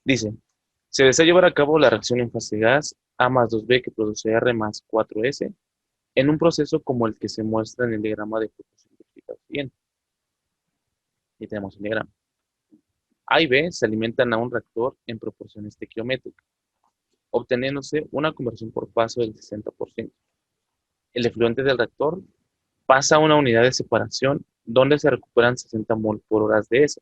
Dice, se desea llevar a cabo la reacción en fase gas A más 2B que produce R más 4S en un proceso como el que se muestra en el diagrama de flujo simplificado siguiente. Y tenemos el diagrama. A y B se alimentan a un reactor en proporción estequiométrica, obteniéndose una conversión por paso del 60%. El efluente del reactor pasa a una unidad de separación donde se recuperan 60 mol por horas de ese.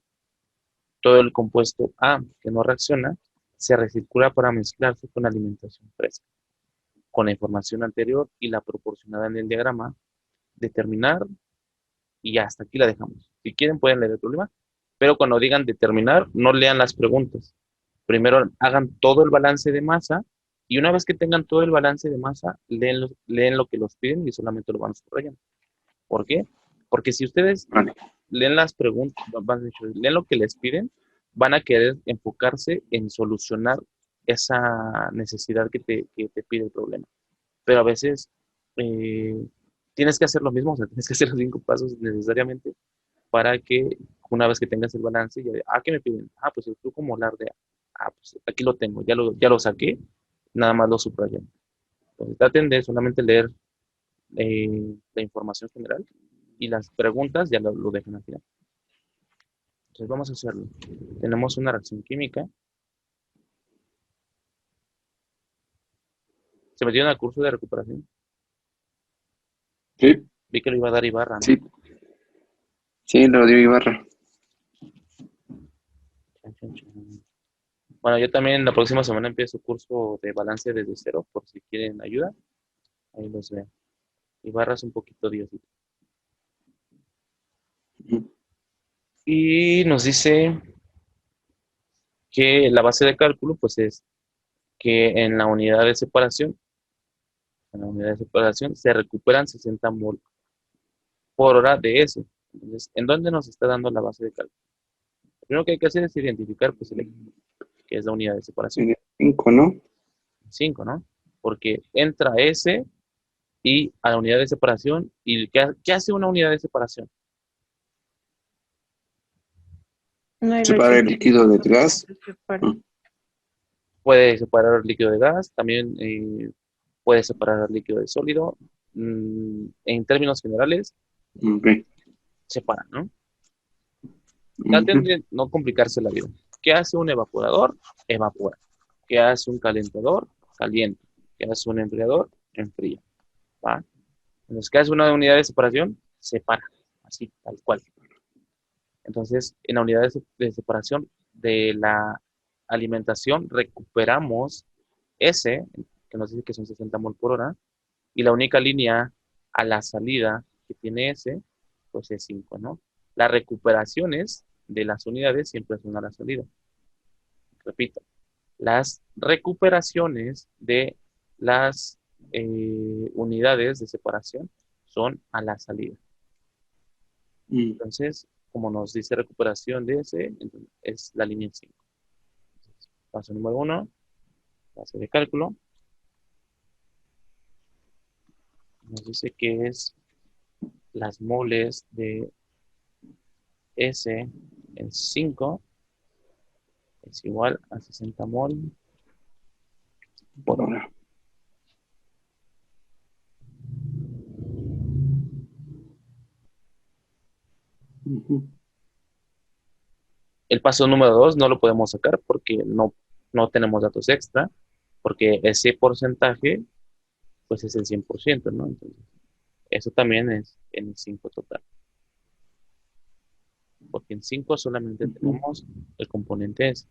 Todo el compuesto A que no reacciona se recircula para mezclarse con alimentación fresca. Con la información anterior y la proporcionada en el diagrama, determinar y hasta aquí la dejamos. Si quieren pueden leer el problema, pero cuando digan determinar, no lean las preguntas. Primero hagan todo el balance de masa y una vez que tengan todo el balance de masa, leen lo que los piden y solamente lo van subrayando. ¿Por qué? Porque si ustedes Vale. leen las preguntas, leen lo que les piden, van a querer enfocarse en solucionar esa necesidad que te pide el problema. Pero a veces eh, tienes que hacer lo mismo, o sea, tienes que hacer los 5 pasos necesariamente para que una vez que tengas el balance, ya de, ¿qué me piden? Pues el flujo molar de pues aquí lo tengo, ya lo saqué, nada más lo subrayé. Entonces traten de solamente leer la información general y las preguntas ya lo dejan al final. Entonces vamos a hacerlo. Tenemos una reacción química. Se metieron al curso de recuperación. Sí, Vi que lo iba a dar Ibarra, ¿no? sí, sí, lo dio Ibarra. Chan, chan, chan. Bueno, yo también la próxima semana empiezo curso de balance desde cero, por si quieren ayuda. Ahí los veo. Ibarra es un poquito diosito. Y nos dice que la base de cálculo, pues es que en la unidad de separación se recuperan 60 mol por hora de eso. Entonces, ¿en dónde nos está dando la base de cálculo? Lo primero que hay que hacer es identificar pues, el equipo, que es la unidad de separación. En el 5, ¿no? 5, ¿no? Porque entra S y a la unidad de separación. ¿Y qué hace una unidad de separación? No hay Separa el líquido del gas. Puede separar el líquido de gas, también puede separar el líquido de sólido. En términos generales, Ok. separa, ¿no? Traten Ujú. de no complicarse la vida. ¿Qué hace un evaporador? Evapora. ¿Qué hace un calentador? Calienta. ¿Qué hace un enfriador? Enfría. ¿Va? Entonces, ¿qué hace una unidad de separación? Separa. Así, tal cual. Entonces, en la unidad de separación de la alimentación, recuperamos S, que nos dice que son 60 mol por hora, y la única línea a la salida que tiene S, pues es 5, ¿no? Las recuperaciones de las unidades siempre son a la salida. Repito, las recuperaciones de las unidades de separación son a la salida. Mm. Entonces, como nos dice recuperación de S, entonces es la línea 5. Paso número 1, base de cálculo. Nos dice que es las moles de S en 5 es igual a 60 mol por hora. Ahora. Ujú. El paso número 2 no lo podemos sacar porque no tenemos datos extra, porque ese porcentaje pues es el 100%, ¿no? Entonces, eso también es en el 5 total, porque en 5 solamente Ujú. tenemos el componente S.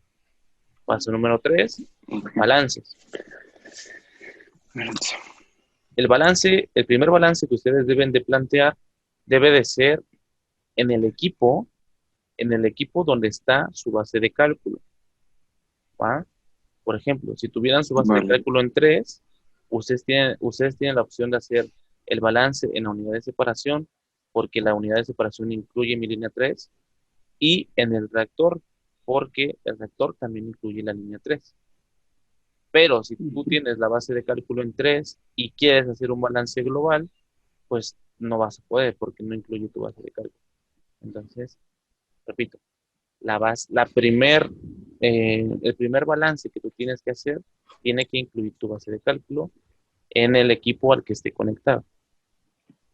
Paso número 3, Ok. balances. Balance. El primer balance que ustedes deben de plantear debe de ser en el equipo, donde está su base de cálculo, ¿va? Por ejemplo, si tuvieran su base de Vale. cálculo en 3, ustedes tienen la opción de hacer el balance en la unidad de separación, porque la unidad de separación incluye mi línea 3, y en el reactor, porque el reactor también incluye la línea 3. Pero si tú Ujú. tienes la base de cálculo en 3 y quieres hacer un balance global, pues no vas a poder porque no incluye tu base de cálculo. Entonces, repito, la el primer balance que tú tienes que hacer tiene que incluir tu base de cálculo en el equipo al que esté conectado.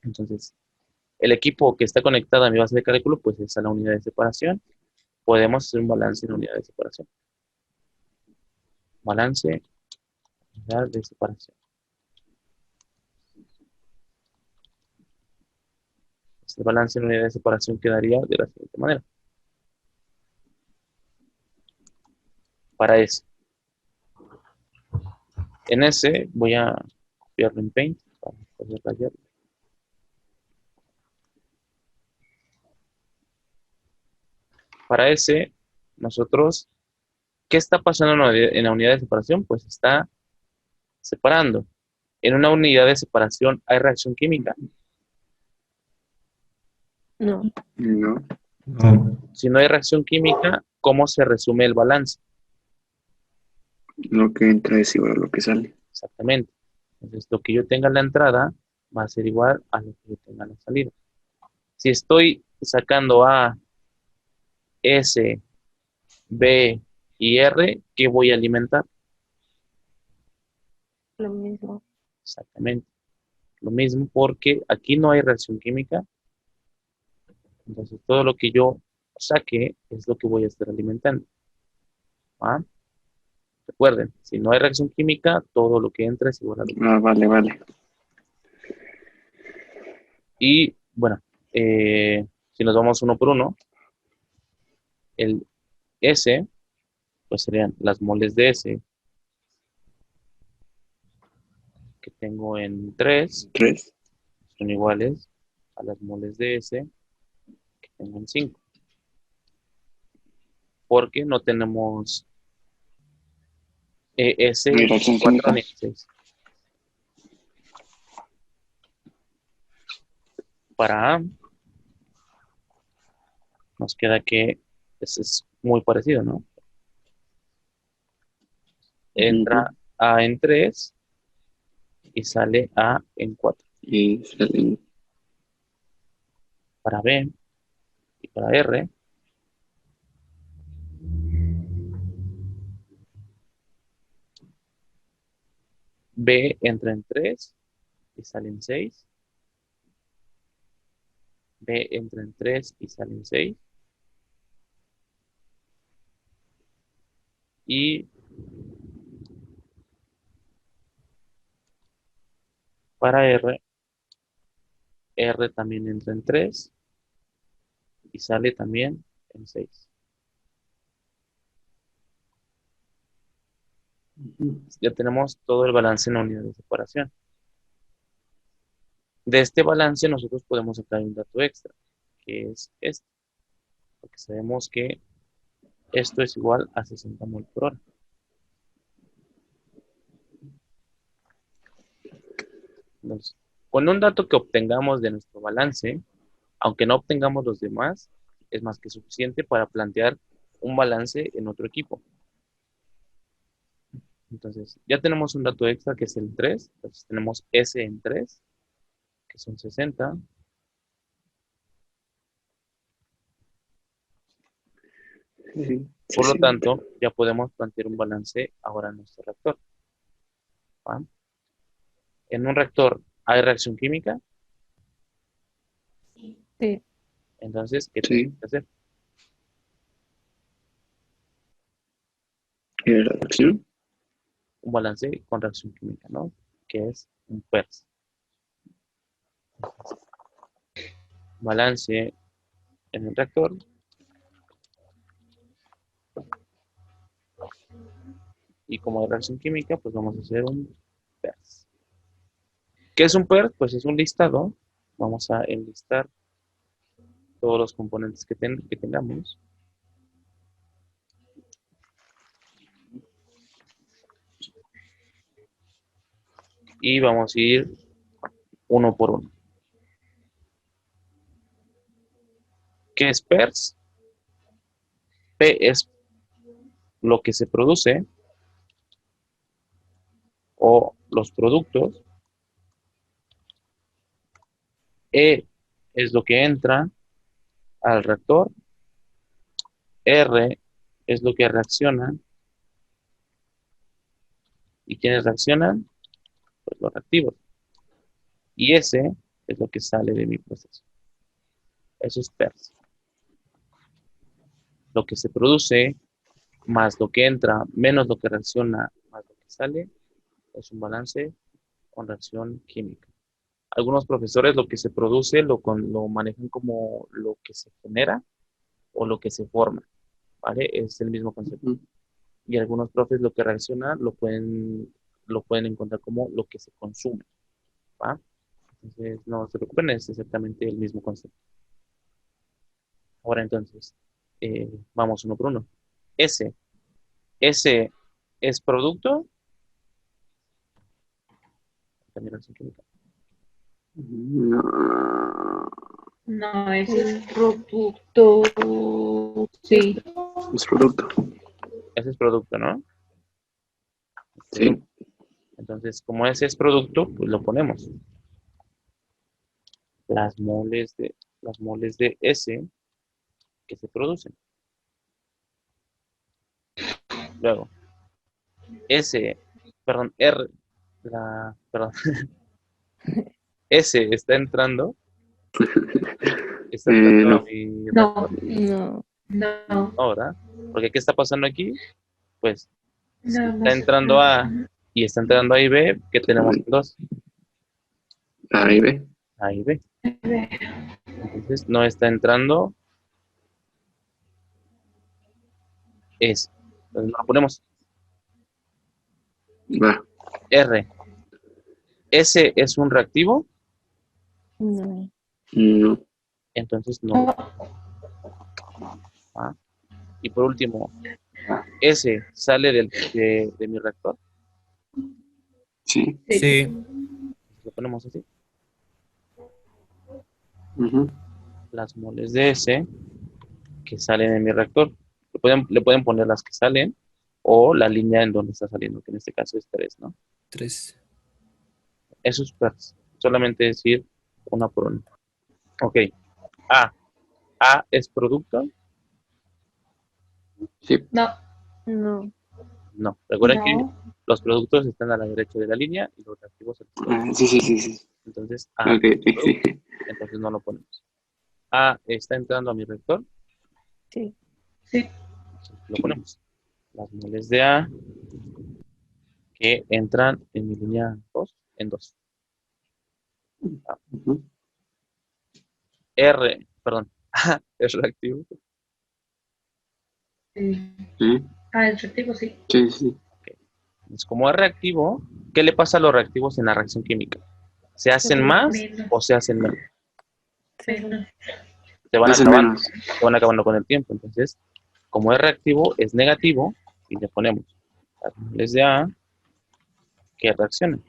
Entonces, el equipo que está conectado a mi base de cálculo, pues es a la unidad de separación. Podemos hacer un balance en unidad de separación. Balance, unidad de separación. El balance en unidad de separación quedaría de la siguiente manera. Para ese. En ese voy a copiarlo en Paint para poder rayar. Para ese, nosotros, ¿qué está pasando en la unidad de separación? Pues está separando. En una unidad de separación hay reacción química. No. No. No. Si no hay reacción química, ¿cómo se resume el balance? Lo que entra es igual a lo que sale. Exactamente. Entonces, lo que yo tenga en la entrada va a ser igual a lo que yo tenga en la salida. Si estoy sacando A, S, B y R, ¿qué voy a alimentar? Lo mismo. Exactamente. Lo mismo porque aquí no hay reacción química. Entonces, todo lo que yo saque es lo que voy a estar alimentando. ¿Ah? Recuerden, si no hay reacción química, todo lo que entra es igual a lo que... Ah, vale, vale. Y bueno, si nos vamos uno por uno, el S, pues serían las moles de S que tengo en 3, 3. son iguales a las moles de S que tengo en 5. Porque no tenemos S ¿No hay ni en reacción 4 química? ni en 6. Para A, nos queda que es muy parecido, ¿no? Entra A en 3 y sale A en 4. Y salen Para B y para R, B entra en 3 y sale en 6. B entra en 3 y sale en 6. Y para R, R también entra en 3 y sale también en 6. Ya tenemos todo el balance en la unidad de separación. De este balance nosotros podemos sacar un dato extra, que es este, porque sabemos que esto es igual a 60 mol por hora. Entonces, con un dato que obtengamos de nuestro balance, aunque no obtengamos los demás, es más que suficiente para plantear un balance en otro equipo. Entonces, ya tenemos un dato extra que es el 3. Entonces, tenemos S en 3, que son 60. sí, Por lo 60. tanto, ya podemos plantear un balance ahora en nuestro reactor. ¿Va? En un reactor hay reacción química, Sí. entonces, ¿qué tenemos Sí, que hacer? ¿y la reacción? Un balance con reacción química, ¿no? Que es un PERS. Balance en el reactor. Y como hay reacción química, pues vamos a hacer un PERS. ¿Qué es un PERS? Pues es un listado. Vamos a enlistar todos los componentes que tengamos. Y vamos a ir uno por uno. ¿Qué es PERS? P es lo que se produce o los productos. E es lo que entra al reactor. R es lo que reacciona. ¿Y quiénes reaccionan? Pues los reactivos. Y ese es lo que sale de mi proceso. Eso es PERS. Lo que se produce más lo que entra, menos lo que reacciona, más lo que sale, es un balance con reacción química. Algunos profesores lo que se produce lo manejan como lo que se genera o lo que se forma, ¿vale? Es el mismo concepto. Ujú. Y algunos profes lo que reacciona lo pueden encontrar como lo que se consume, ¿va? Entonces, no se preocupen, es exactamente el mismo concepto. Ahora entonces, vamos uno por uno. S. S es producto. También reacción química. No. No, ese es producto. Sí. Es producto. Ese es producto, ¿no? Sí. Entonces, como ese es producto, pues lo ponemos. Las moles de S que se producen. Luego, R, perdón, S está entrando a No. mi No, reactor. no, no. Ahora, porque ¿qué está pasando aquí? Pues Nada está más. entrando A y está entrando A y B, ¿qué tenemos en dos? Ahí ve. A y B. Entonces, no está entrando S. Entonces, no lo ponemos. Va. R. S es un reactivo, No. No. entonces no lo. ¿Ah? Y por último, S sale de mi reactor, Sí. Sí, lo ponemos así. Ujú. Las moles de S que salen de mi reactor. Le pueden poner las que salen o la línea en donde está saliendo, que en este caso es 3, ¿no? 3. Eso es solamente decir una por una. Ok. A. A es producto. Sí. No. No. No. Recuerden que No. los productos están a la derecha de la línea y los reactivos a la izquierda. Ah, sí. Entonces, A Ok, es sí. producto, entonces no lo ponemos. A está entrando a mi reactor, Sí. Sí. lo ponemos. Las moles de A que entran en mi línea 2, en 2. Ujú. R, perdón, A es reactivo. Sí. Sí. Ah, el reactivo, sí. Sí. Es como es reactivo, ¿qué le pasa a los reactivos en la reacción química? ¿Se hacen más Menos. o se hacen menos? Menos. Es el menos. Se van acabando con el tiempo. Entonces, como es reactivo, es negativo y le ponemos las moles de A que reaccionan.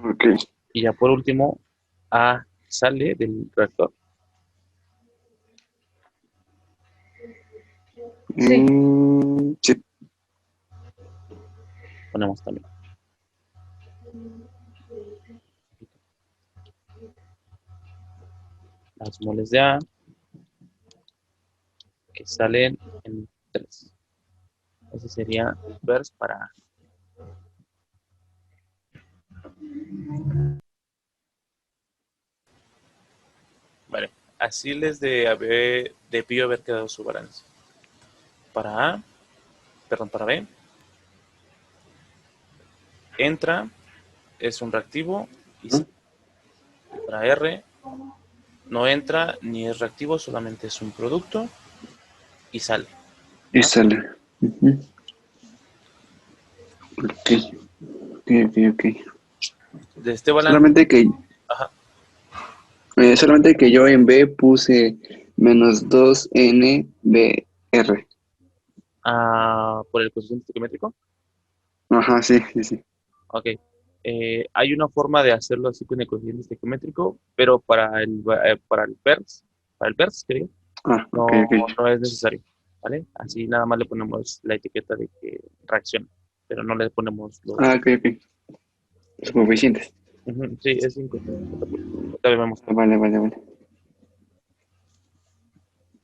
Ok. Y ya por último, A sale del reactor. Sí. Sí. Ponemos también. Las moles de A que salen en 3. Ese sería el vers para A. Vale, así debió haber quedado su balance. Para B, entra, es un reactivo y sale. Para R, no entra ni es reactivo, solamente es un producto y sale. Y sale. Ujú. Ok. De este balance, Solamente que, ajá, solamente que yo en B puse menos 2NBR. por el coeficiente estequiométrico. Ajá, sí. Ok. Hay una forma de hacerlo así con el coeficiente estequiométrico, pero para el PERS, creo, Ah, ok. no es necesario, ¿vale? Así nada más le ponemos la etiqueta de que reacciona, pero no le ponemos los. Ah, ok. Suficientes. Ujú, sí, es 5. Ahorita vemos. Vale.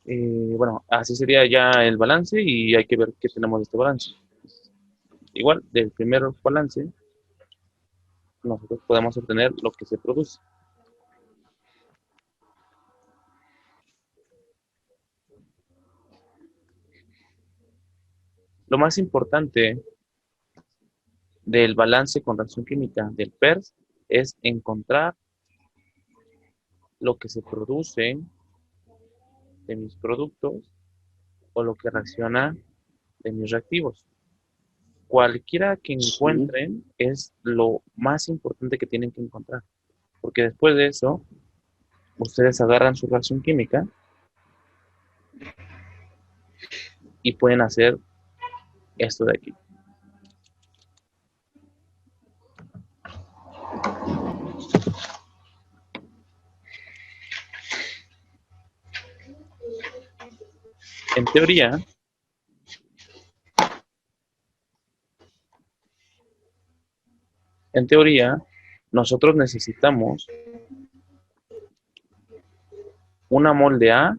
Bueno, así sería ya el balance y hay que ver qué tenemos de este balance. Igual, del primer balance, nosotros podemos obtener lo que se produce. Lo más importante del balance con reacción química del PERS es encontrar lo que se produce de mis productos o lo que reacciona de mis reactivos. Cualquiera que Sí. encuentren es lo más importante que tienen que encontrar, porque después de eso, ustedes agarran su reacción química y pueden hacer esto de aquí. En teoría, nosotros necesitamos una molde A,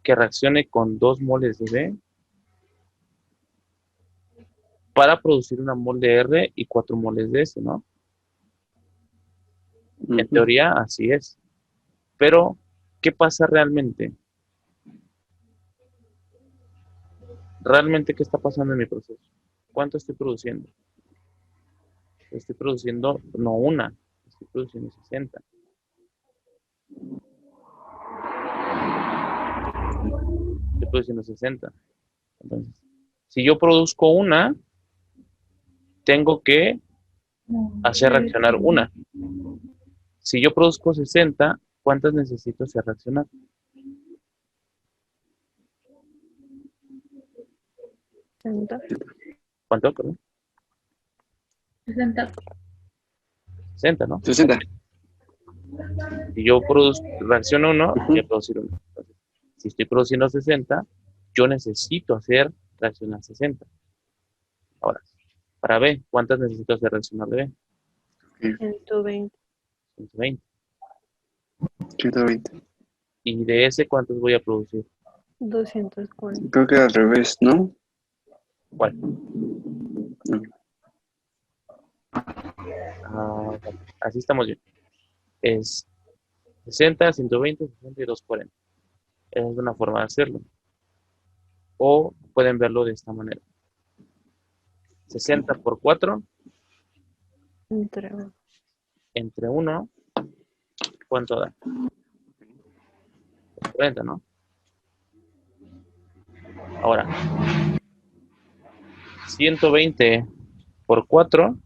que reaccione con 2 moles de B para producir una molde R y 4 moles de S, ¿no? En Ujú. teoría, así es. Pero, ¿qué pasa realmente? ¿Realmente qué está pasando en mi proceso? ¿Cuánto estoy produciendo? Estoy produciendo no una, estoy produciendo 60. Estoy produciendo 60. Entonces, si yo produzco una, tengo que hacer reaccionar una. Si yo produzco 60, ¿cuántas necesito hacer reaccionar? 60. ¿Cuánto? Perdón. 60. 60, ¿no? 60. Si yo reacciono 1, voy a Ujú. producir 1. Entonces, si estoy produciendo 60, yo necesito hacer reaccionar 60. Ahora, para B, ¿cuántas necesito hacer reaccionar de B? 120. 120. 120. ¿Y de S cuántos voy a producir? 240. Creo que al revés, ¿no? ¿Cuál? No. Vale. Así estamos bien. Es 60, 120, 60 y 240. Esa es una forma de hacerlo. O pueden verlo de esta manera. 60 por 4 Entre entre 1, ¿cuánto da? 40, ¿no? Ahora, 120 por 4,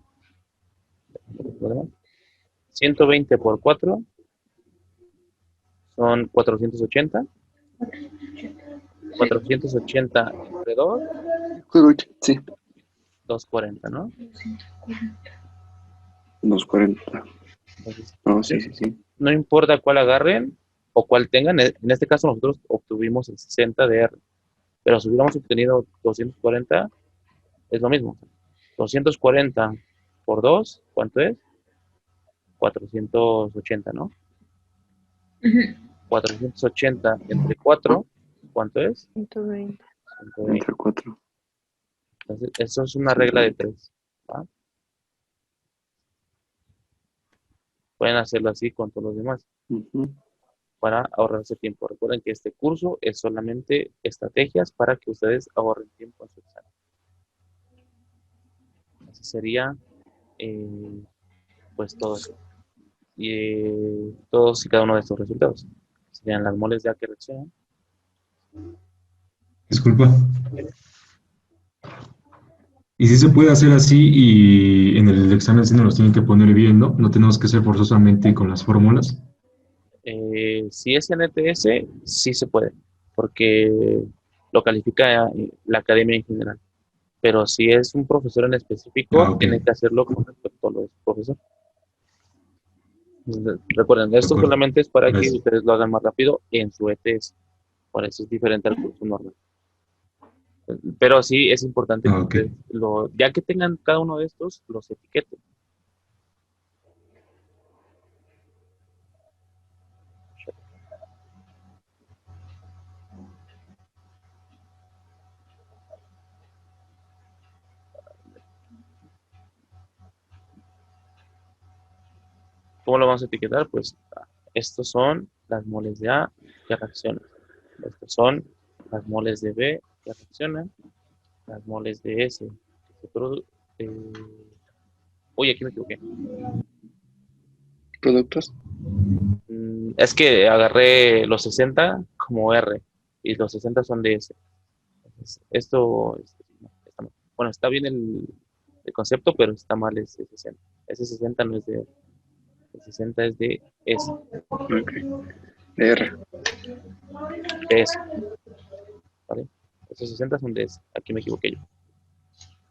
120 por 4 son 480. 480 entre 2, Sí. 240, ¿no? 240. Entonces, No, sí, sí, sí. no importa cuál agarren o cuál tengan, en este caso nosotros obtuvimos el 60 de R, pero si hubiéramos obtenido 240, es lo mismo. 240 por 2, ¿cuánto es? 480, ¿no? 480 entre 4, ¿cuánto es? 120. 120. Entre 4. Entonces, eso es una regla de 120. 3. Pueden hacerlo así con todos los demás Ujú. para ahorrarse tiempo. Recuerden que este curso es solamente estrategias para que ustedes ahorren tiempo en su examen. Así sería, eh, pues, todo eso. Y todos y cada uno de estos resultados. Serían las moles de A que reaccionan. Disculpa. Y si se puede hacer así y en el examen sí nos los tienen que poner bien, ¿no? No tenemos que ser forzosamente con las fórmulas. Si es NTS, sí se puede, porque lo califica la academia en general. Pero si es un profesor en Ah, específico, ok, tiene que hacerlo con respecto a lo de su profesor. Recuerden, de esto acuerdo. solamente es para que Gracias. ustedes lo hagan más rápido en su ETS. Por eso es diferente al curso normal. Pero sí es importante Ah, que ok. ustedes, ya que tengan cada uno de estos, los etiqueten. ¿Cómo lo vamos a etiquetar? Pues estos son las moles de A que reaccionan. Estos son las moles de B que reaccionan. Las moles de S que se producen. Uy, aquí me equivoqué. Productos. Es que agarré los 60 como R y los 60 son de S. Entonces, no, está mal. Bueno, está bien el concepto, pero está mal ese 60. Ese 60 no es de R. El 60 es de S. Ok. R. De S. ¿Vale? Esos 60 son de S. Aquí me equivoqué yo.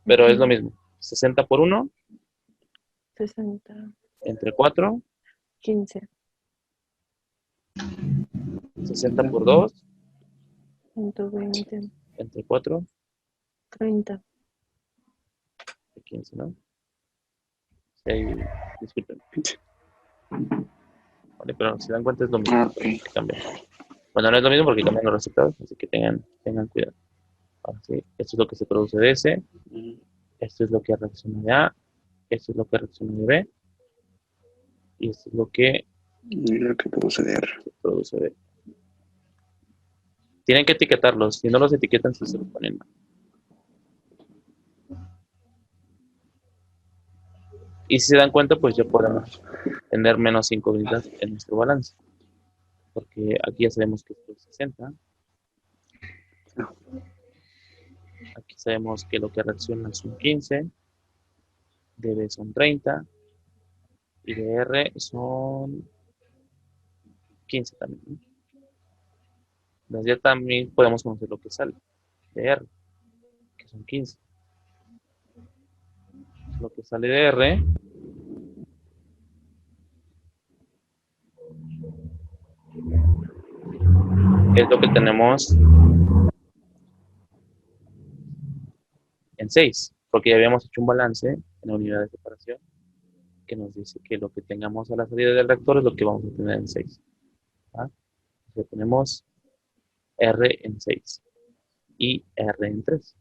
Pero es lo mismo. 60 por 1 60, entre 4. 15, 60 por 2 120, entre 4. 30. 15, ¿no? Sí, disculpen. Vale, pero si dan cuenta es lo mismo. Ah, ok. Cambia. Bueno, no es lo mismo porque cambian los resultados, así que tengan cuidado. Ahora sí, esto es lo que se produce de S, esto es lo que reacciona de A, esto es lo que reacciona de B, y esto es lo que Y lo que produce de R. se produce de. Tienen que etiquetarlos, si no los etiquetan, sí se los ponen mal. Y si se dan cuenta, pues ya podemos tener menos incógnitas en nuestro balance. Porque aquí ya sabemos que esto es 60. Aquí sabemos que lo que reacciona son 15. De B son 30. Y de R son 15 también, ¿no? Entonces ya también podemos conocer lo que sale de R, que son 15. Lo que sale de R es lo que tenemos en 6, porque ya habíamos hecho un balance en la unidad de separación que nos dice que lo que tengamos a la salida del reactor es lo que vamos a tener en 6. ¿Ah? Entonces tenemos R en 6 y R en 3.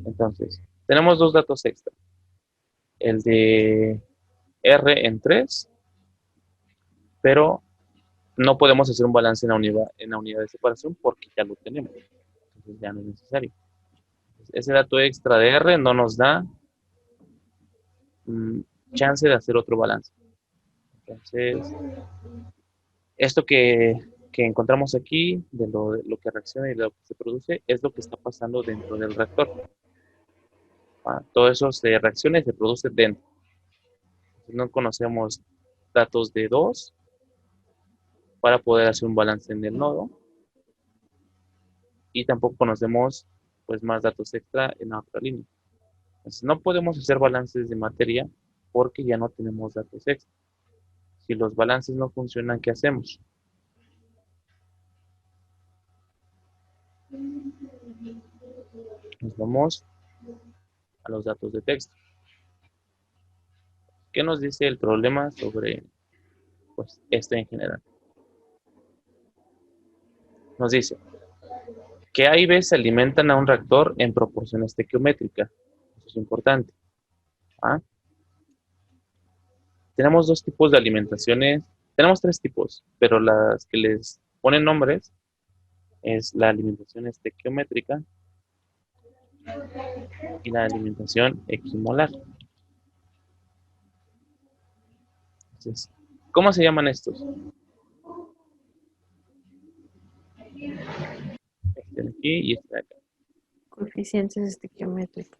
Entonces, tenemos dos datos extra. El de R en 3, pero no podemos hacer un balance en la unidad de separación porque ya lo tenemos. Entonces ya no es necesario. Ese dato extra de R no nos da chance de hacer otro balance. Entonces, esto que encontramos aquí, de lo que reacciona y de lo que se produce, es lo que está pasando dentro del reactor. Todo eso se reacciona y se produce dentro. No conocemos datos de 2 para poder hacer un balance en el nodo. Y tampoco conocemos pues más datos extra en la otra línea. Entonces, no podemos hacer balances de materia porque ya no tenemos datos extra. Si los balances no funcionan, ¿qué hacemos? Nos vamos a los datos de texto. ¿Qué nos dice el problema sobre pues, este en general? Nos dice que A y B se alimentan a un reactor en proporción estequiométrica. Eso es importante. ¿Ah? Tenemos dos tipos de alimentaciones. Tenemos tres tipos, pero las que les ponen nombres es la alimentación estequiométrica y la alimentación equimolar. Entonces, ¿cómo se llaman estos? Este de aquí y este de acá. Coeficientes estequiométricos.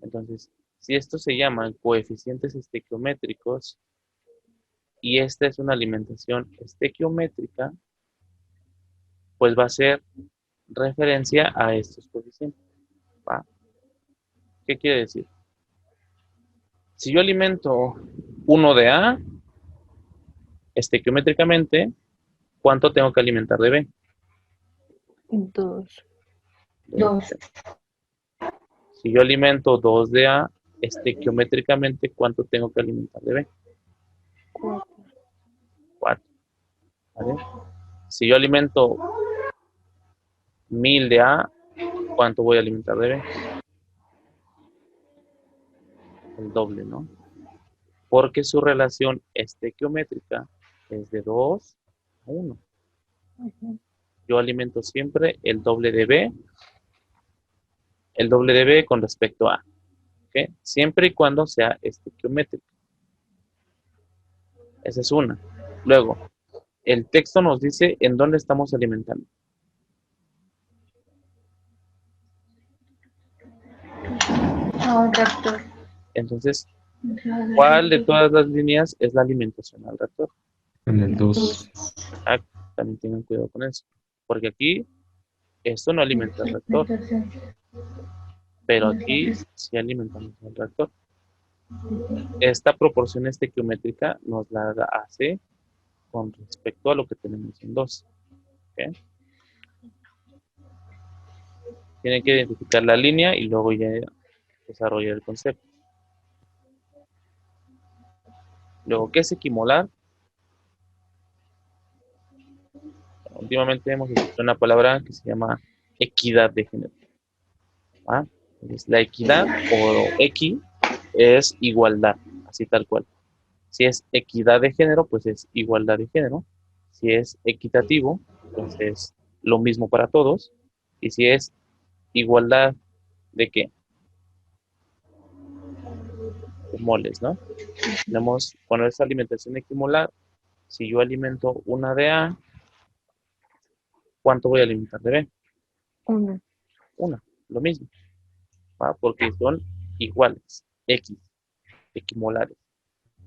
Entonces, si estos se llaman coeficientes estequiométricos y esta es una alimentación estequiométrica, pues va a ser referencia a estos coeficientes. ¿Va? ¿Qué quiere decir? Si yo alimento 1 de A, estequiométricamente, ¿cuánto tengo que alimentar de B? 2. Si yo alimento 2 de A, estequiométricamente, ¿cuánto tengo que alimentar de B? 4. 4. ¿Vale? Si yo alimento 1000 de A, ¿cuánto voy a alimentar de B? el doble, ¿no? Porque su relación estequiométrica es de 2 a 1. Ujú. Yo alimento siempre el doble de B con respecto a, ¿ok? Siempre y cuando sea estequiométrico. Esa es una. Luego, el texto nos dice en dónde estamos alimentando. A un reactor. Entonces, ¿cuál de todas las líneas es la alimentación al reactor? En el 2. Ah, también tengan cuidado con eso. Porque aquí, esto no alimenta al reactor, pero aquí sí alimentamos al reactor. Esta proporción estequiométrica nos la hace con respecto a lo que tenemos en 2. ¿Ok? Tienen que identificar la línea y luego ya desarrollar el concepto. Luego, ¿qué es equimolar? Últimamente hemos escuchado una palabra que se llama equidad de género. ¿Ah? Entonces, la equidad o equi es igualdad, así tal cual. Si es equidad de género, pues es igualdad de género. Si es equitativo, pues es lo mismo para todos. Y si es igualdad de qué? De moles, ¿no? Tenemos, cuando es alimentación equimolar, si yo alimento una de A, ¿cuánto voy a alimentar de B? Una. Una, lo mismo, ¿va? Porque son iguales, X, equimolares.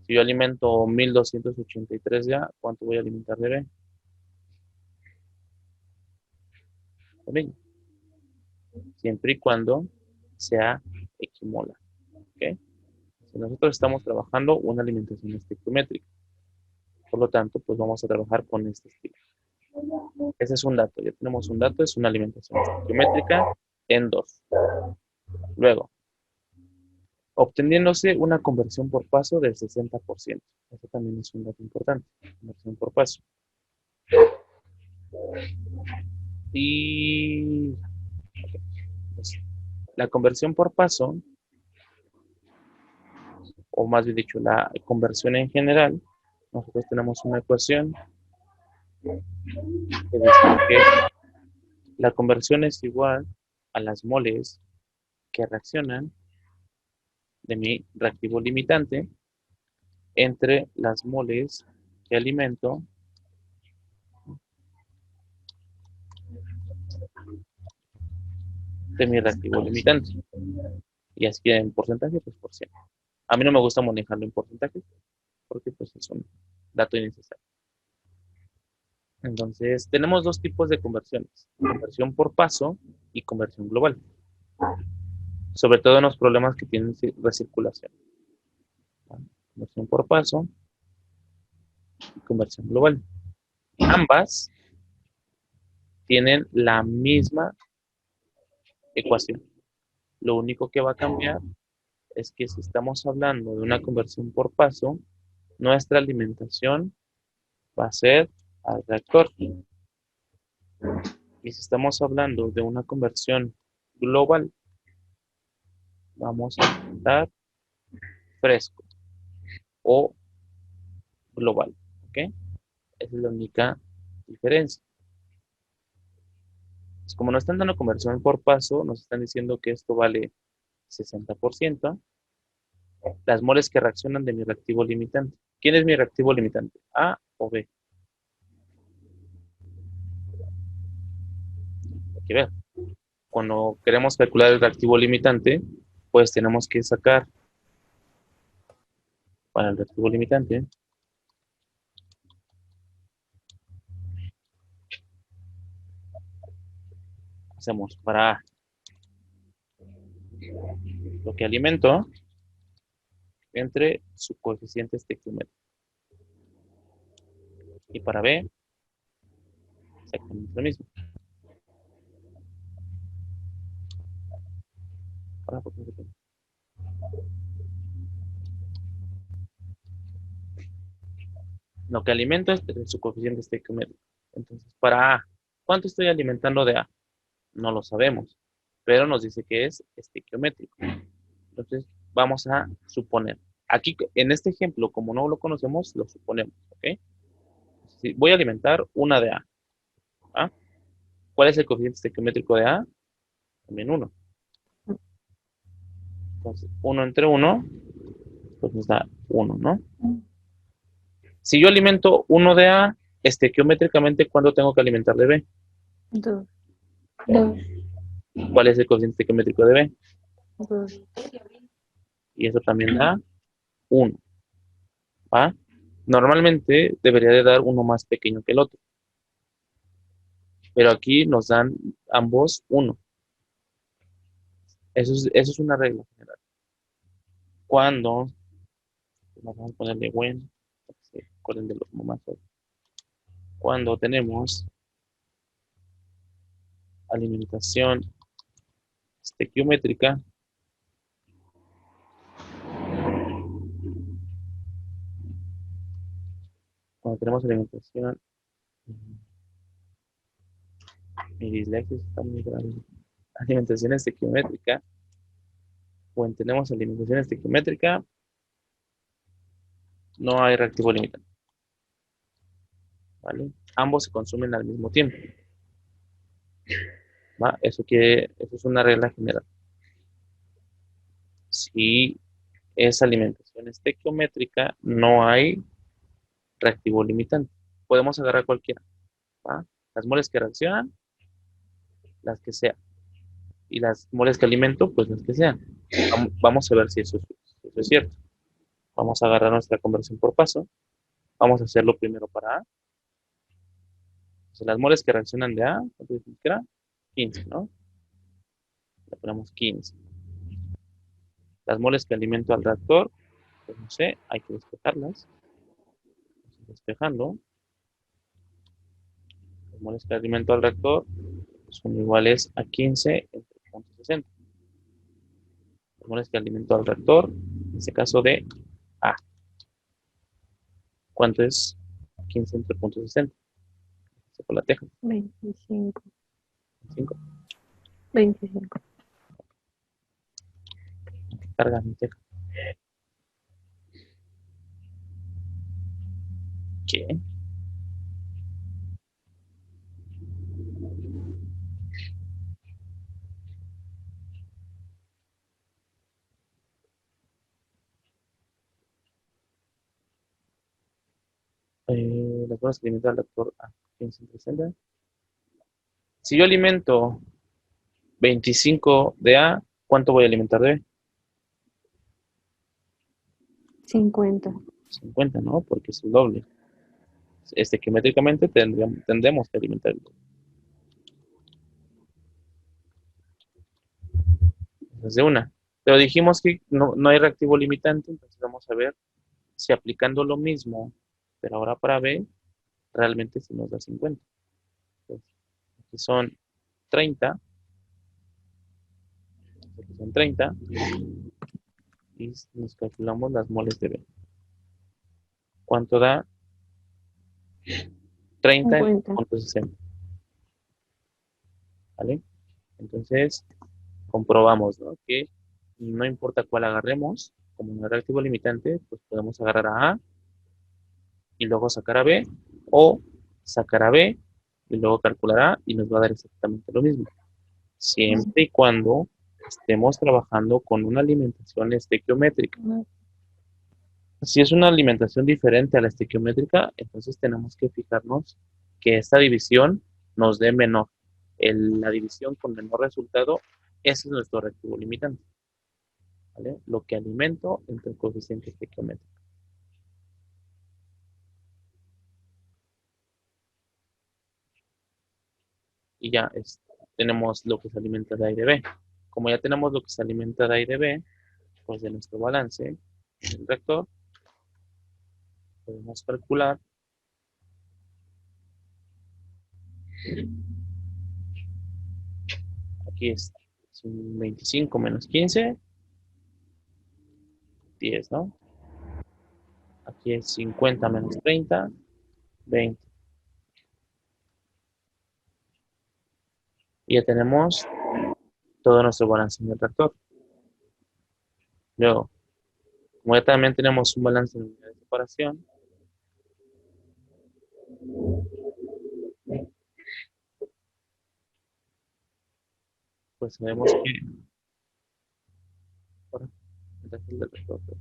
Si yo alimento 1283 de A, ¿cuánto voy a alimentar de B? Lo mismo, siempre y cuando sea equimolar, ¿ok? Si nosotros estamos trabajando una alimentación estequiométrica, por lo tanto, pues vamos a trabajar con este estilo. Ese es un dato, ya tenemos un dato, es una alimentación estequiométrica en 2. Luego, obteniéndose una conversión por paso del 60%. Eso también es un dato importante, conversión por paso. Y pues, la conversión por paso, o más bien dicho, la conversión en general, nosotros tenemos una ecuación que dice que la conversión es igual a las moles que reaccionan de mi reactivo limitante entre las moles que alimento de mi reactivo limitante. Y así en porcentaje, pues por ciento. A mí no me gusta manejarlo en porcentaje porque pues es un dato innecesario. Entonces, tenemos dos tipos de conversiones, conversión por paso y conversión global, sobre todo en los problemas que tienen recirculación. Conversión por paso y conversión global. Ambas tienen la misma ecuación. Lo único que va a cambiar es que si estamos hablando de una conversión por paso, nuestra alimentación va a ser al reactor. Y si estamos hablando de una conversión global, vamos a alimentar fresco o global. ¿Ok? Esa es la única diferencia. Pues como nos están dando conversión por paso, nos están diciendo que esto vale 60%. Las moles que reaccionan de mi reactivo limitante. ¿Quién es mi reactivo limitante? ¿A o B? Hay que ver. Cuando queremos calcular el reactivo limitante, pues tenemos que sacar para el reactivo limitante. Hacemos para A lo que alimento entre su coeficiente estequiométrico. Y para B, exactamente lo mismo. Lo que alimento es su coeficiente estequiométrico. Entonces, para A, ¿cuánto estoy alimentando de A? No lo sabemos, pero nos dice que es estequiométrico. Entonces, vamos a suponer. Aquí, en este ejemplo, como no lo conocemos, lo suponemos, ¿ok? Si voy a alimentar una de A. ¿Ah? ¿Cuál es el coeficiente estequiométrico de A? También 1. Entonces, 1 entre 1, pues nos da 1, ¿no? Si yo alimento 1 de A, estequiométricamente, ¿cuándo tengo que alimentar de B? 2. 2. ¿Cuál es el coeficiente estequiométrico de B? 2. Y eso también da 1, ¿va? Normalmente debería de dar uno más pequeño que el otro, pero aquí nos dan ambos 1. Eso es una regla general. Cuando, vamos a ponerle bueno, para que se acuerden de los momentos. Cuando tenemos alimentación estequiométrica, cuando tenemos alimentación, mi dislexia está muy grave. Alimentación estequiométrica, cuando tenemos alimentación estequiométrica, no hay reactivo limitante, ¿vale? Ambos se consumen al mismo tiempo, ¿va? Eso es una regla general. Si es alimentación estequiométrica, no hay reactivo limitante. Podemos agarrar cualquiera, ¿va? Las moles que reaccionan, las que sean. Y las moles que alimento, pues las que sean. Vamos a ver si eso es cierto. Vamos a agarrar nuestra conversión por paso. Vamos a hacerlo primero para A. Entonces, las moles que reaccionan de A, ¿cuánto dijimos que era? 15, ¿no? Le ponemos 15. Las moles que alimento al reactor, pues no sé, hay que despejarlas. Despejando. Las moles que alimento al reactor son iguales a 15 entre 0.60. Las moles que alimento al reactor, en este caso de A. ¿Cuánto es 15 entre 0.60? Se por la teja. 25. 5. 25. Carga mi teja. ¿Qué? Las moles que alimento al reactor A. 15 entre 60. Si yo alimento 25 de A, ¿cuánto voy a alimentar de B? 50. 50, ¿no? Porque es el doble. Estequiométricamente tendremos que alimentar el doble. Entonces, de una. Pero dijimos que no hay reactivo limitante, entonces vamos a ver si aplicando lo mismo, pero ahora para B, realmente sí nos da 50. Entonces, aquí son 30, aquí son 30, y nos calculamos las moles de B. ¿Cuánto da? 30 en 50. 0.60. ¿Vale? Entonces, comprobamos, ¿no? Que no importa cuál agarremos, como no es reactivo limitante, pues podemos agarrar a A y luego sacar a B, o sacar a B y luego calcular A y nos va a dar exactamente lo mismo. Siempre y cuando estemos trabajando con una alimentación estequiométrica. Si es una alimentación diferente a la estequiométrica, entonces tenemos que fijarnos que esta división nos dé menor. La división con menor resultado, ese es nuestro reactivo limitante, ¿vale? Lo que alimento entre el coeficiente estequiométrico. Y ya tenemos lo que se alimenta de A y de B. Como ya tenemos lo que se alimenta de A y de B, pues de nuestro balance del reactor, podemos calcular aquí es 25 menos 15, 10, ¿no? Aquí es 50 menos 30, 20. Y ya tenemos todo nuestro balance en el reactor. Luego, como ya también tenemos un balance de unidad de separación, pues sabemos que ahora, el del retorno,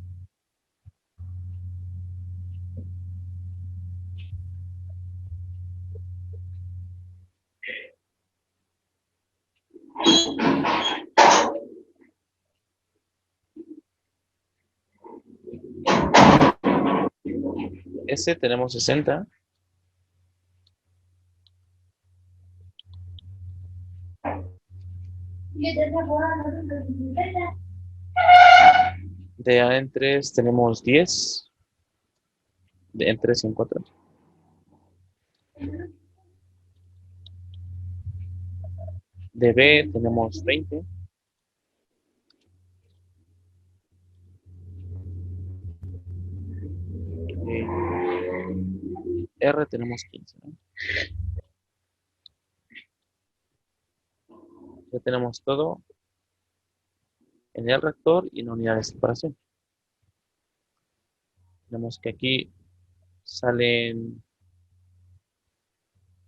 S tenemos 60, de A en 3 tenemos 10, de en 3 y en 4. De B tenemos 20, de R tenemos 15, ¿no? Ya tenemos todo en el reactor y en la unidad de separación. Tenemos que aquí salen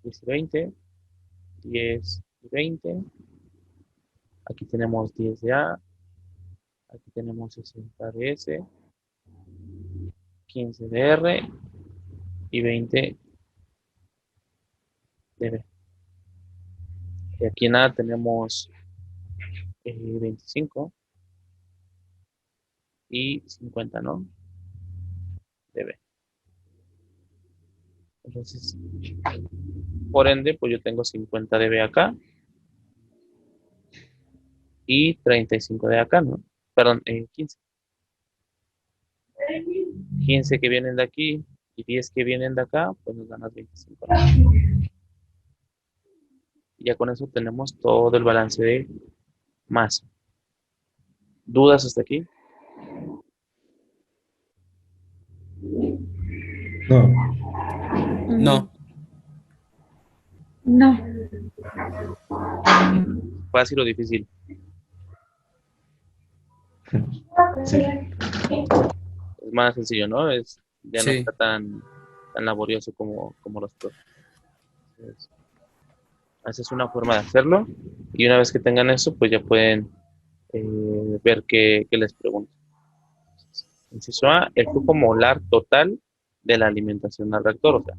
10 y 20, 10 y 20. Aquí tenemos 10 de A, aquí tenemos 60 de S, 15 de R y 20 de B. Y aquí en A tenemos 25 y 50, ¿no? De B. Entonces, por ende, pues yo tengo 50 de B acá y 35 de acá, ¿no? Perdón, 15. 15 que vienen de aquí y 10 que vienen de acá, pues nos dan las 25, ¿no? Y ya con eso tenemos todo el balance de masa. ¿Dudas hasta aquí? No, No. No. Fácil o difícil. sí. Es más sencillo, ¿no? Ya no Sí. está tan laborioso como los otros. Entonces, esa es una forma de hacerlo. Y una vez que tengan eso, pues ya pueden ver qué les pregunto. Inciso A, el flujo molar total de la alimentación al reactor. O sea,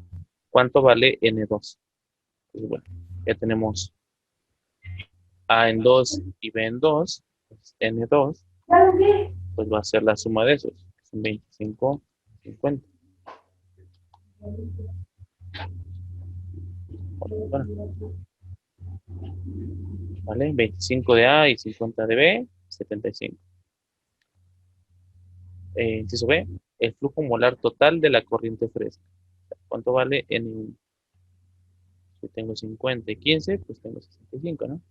¿cuánto vale N2? Pues bueno, ya tenemos A en 2 y B en 2. Pues N2, pues va a ser la suma de esos. Son 25, 50. Bueno, ¿vale? 25 de A y 50 de B, 75. Inciso B, el flujo molar total de la corriente fresca. ¿Cuánto vale N1? Si tengo 50 y 15, pues tengo 65, ¿no?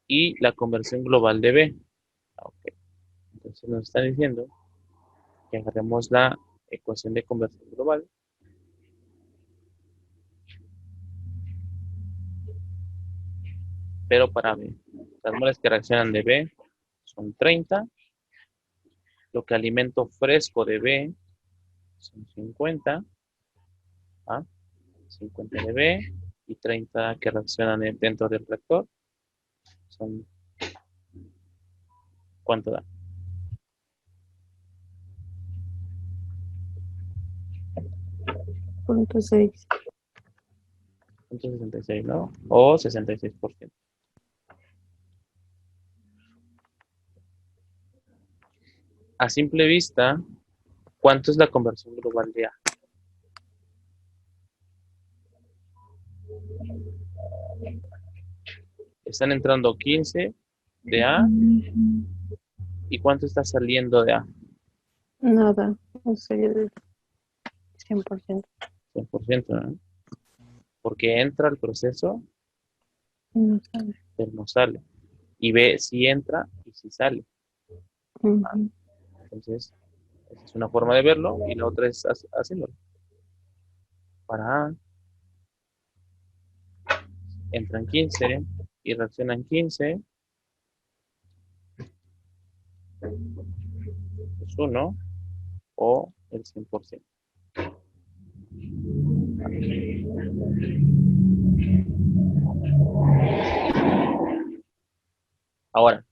Y la conversión global de B. Ok. Entonces nos están diciendo que agarremos la ecuación de conversión global. Pero para B. Las moles que reaccionan de B son 30. Lo que alimento fresco de B son 50. ¿Ah? 50 de B y 30 que reaccionan dentro del reactor. Son, ¿cuánto da? Punto 6. 166, ¿no? O 66%. A simple vista, ¿cuánto es la conversión global de A? Están entrando 15 de A. ¿Y cuánto está saliendo de A? Nada. No sé, 100%. 100%, ¿no? Porque entra al proceso, No sabe. pero no sale. Y B si entra y si sale. Ujú. Entonces, esa es una forma de verlo y la otra es haciéndolo. Para A, entran 15 y reaccionan 15, es 1 o el 100%. Ahora,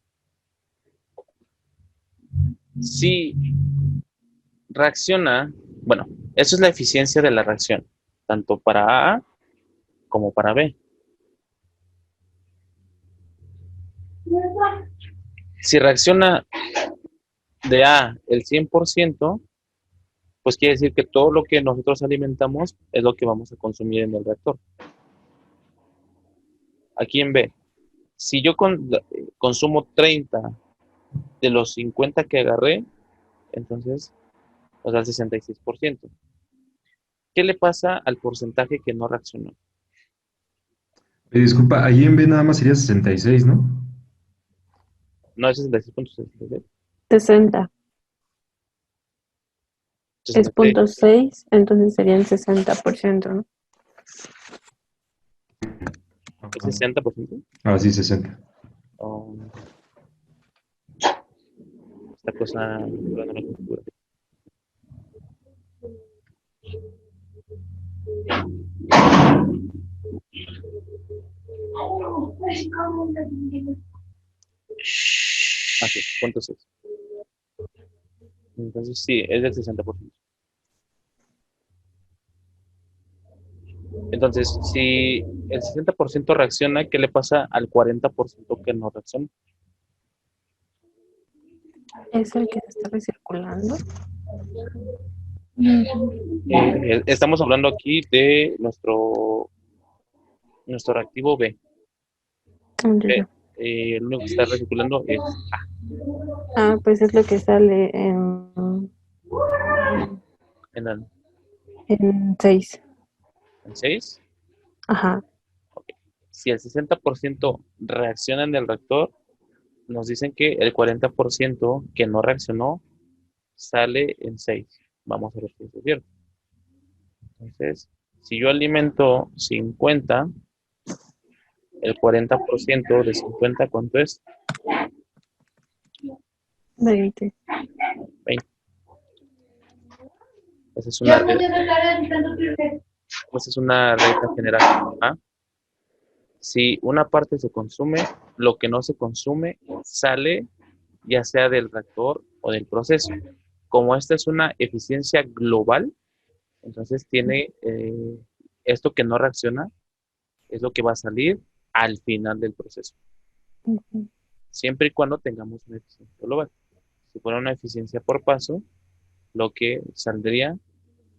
si reacciona, bueno, eso es la eficiencia de la reacción, tanto para A como para B. Si reacciona de A el 100%, pues quiere decir que todo lo que nosotros alimentamos es lo que vamos a consumir en el reactor. Aquí en B, si yo consumo 30 de los 50 que agarré, entonces nos da el 66%. ¿Qué le pasa al porcentaje que no reaccionó? Disculpa, ahí en B nada más sería 66, ¿no? No es 66.66. 60. Es 66. 0.6, entonces serían 60%, ¿no? ¿Es 60%? Ah, sí, 60. Oh, esta cosa no la configura. Así, punto 6. Entonces sí, es del 60%. Entonces, si el 60% reacciona, ¿qué le pasa al 40% que no reacciona? Es el que se está recirculando. Estamos hablando aquí de nuestro reactivo B. Ya. El único que está recirculando es Ah, pues es lo que sale en el en 6. 6. Ajá. Si el 60% reacciona en el reactor, nos dicen que el 40% que no reaccionó sale en 6. Vamos a ver si es cierto. Entonces, si yo alimento 50, el 40% de 50, ¿cuánto es? 20. 20. Esa es una regla general. ¿Ah? Si una parte se consume, lo que no se consume sale ya sea del reactor o del proceso. Como esta es una eficiencia global, entonces tiene esto que no reacciona, es lo que va a salir al final del proceso, Ujú. siempre y cuando tengamos una eficiencia global. Si fuera una eficiencia por paso, lo que saldría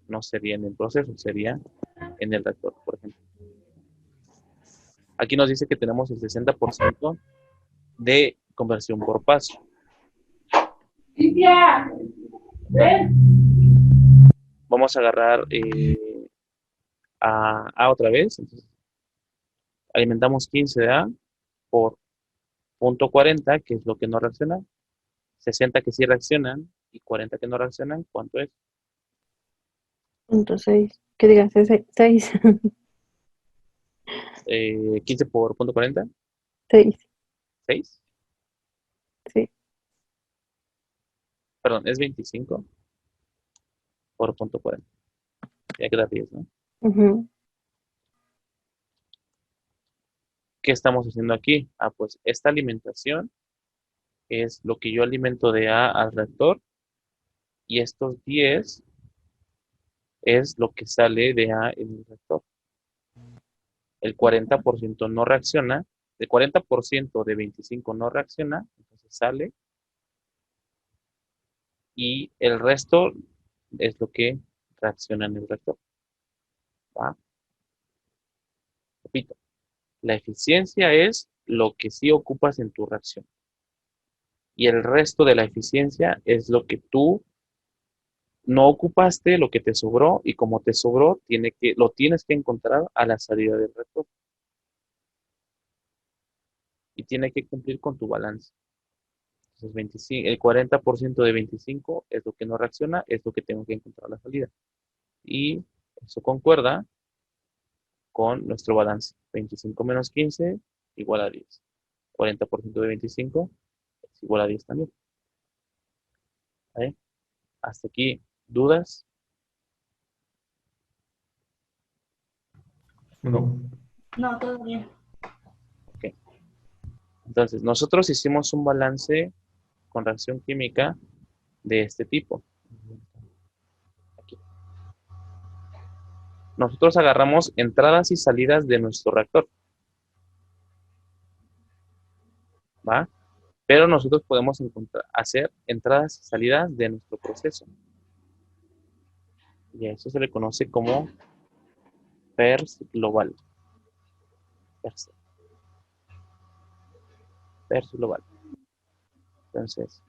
no sería en el proceso, sería en el reactor, por ejemplo. Aquí nos dice que tenemos el 60% de conversión por paso. Vamos a agarrar a otra vez. Entonces, alimentamos 15 de A por 0.40, que es lo que no reacciona, 60 que sí reaccionan y 40 que no reaccionan. ¿Cuánto es? 0.6. Que digas, 6. 15 por 0.40, 6. 6. Sí. Perdón, es 25 por 0.40. Ya queda 10, ¿no? Ujú. ¿Qué estamos haciendo aquí? Ah, pues esta alimentación es lo que yo alimento de A al reactor y estos 10 es lo que sale de A en el reactor. El 40% no reacciona, el 40% de 25 no reacciona, entonces sale, y el resto es lo que reacciona en el reactor. ¿Va? Repito, la eficiencia es lo que sí ocupas en tu reacción. Y el resto de la eficiencia es lo que tú no ocupaste, lo que te sobró, y como te sobró, lo tienes que encontrar a la salida del reactor. Y tiene que cumplir con tu balance. Entonces, 25, el 40% de 25 es lo que no reacciona, es lo que tengo que encontrar a la salida. Y eso concuerda con nuestro balance. 25 menos 15 igual a 10. 40% de 25 es igual a 10 también. ¿Vale? Hasta aquí, ¿dudas? No. No, todo bien. Ok. Entonces, nosotros hicimos un balance con reacción química de este tipo. Aquí. Nosotros agarramos entradas y salidas de nuestro reactor. ¿Va? Pero nosotros podemos hacer entradas y salidas de nuestro proceso. Y a eso se le conoce como PERS global. PERS global. Entonces,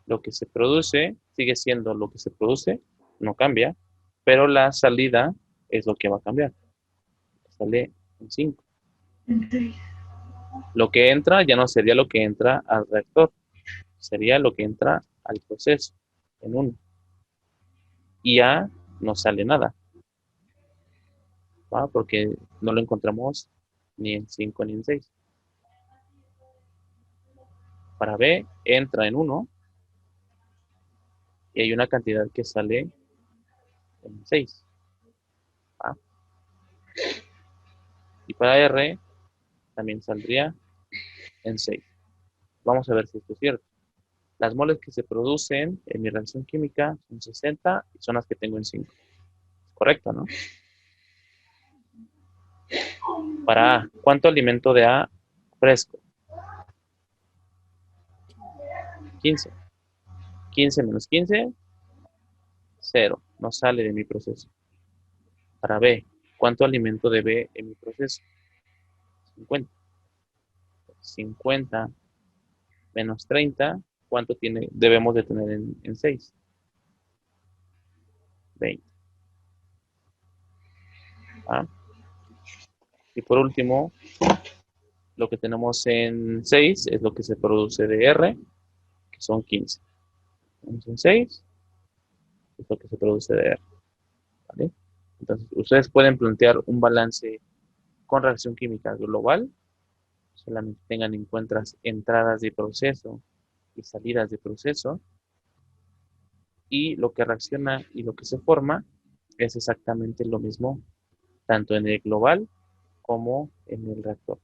lo que se produce sigue siendo lo que se produce, no cambia, pero la salida es lo que va a cambiar. Sale en 5. Entonces, Lo que entra ya no sería lo que entra al reactor, sería lo que entra al proceso en 1. Y A no sale nada, ¿va? Porque no lo encontramos ni en 5 ni en 6. Para B entra en 1 y hay una cantidad que sale en 6. ¿Va? Y para R también saldría en 6. Vamos a ver si esto es cierto. Las moles que se producen en mi reacción química son 60 y son las que tengo en 5. Correcto, ¿no? Para A, ¿cuánto alimento de A fresco? 15. 15 menos 15, 0. No sale de mi proceso. Para B, ¿cuánto alimento de B en mi proceso? 50. 50 menos 30, ¿cuánto debemos de tener en 6? 20. ¿Ah? Y por último, lo que tenemos en 6 es lo que se produce de R, que son 15. Entonces, en 6 es lo que se produce de R. ¿Vale? Entonces, ustedes pueden plantear un balance con reacción química global. Solamente tengan en cuenta entradas de proceso y salidas de proceso. Y lo que reacciona y lo que se forma es exactamente lo mismo, tanto en el global como en el reactor.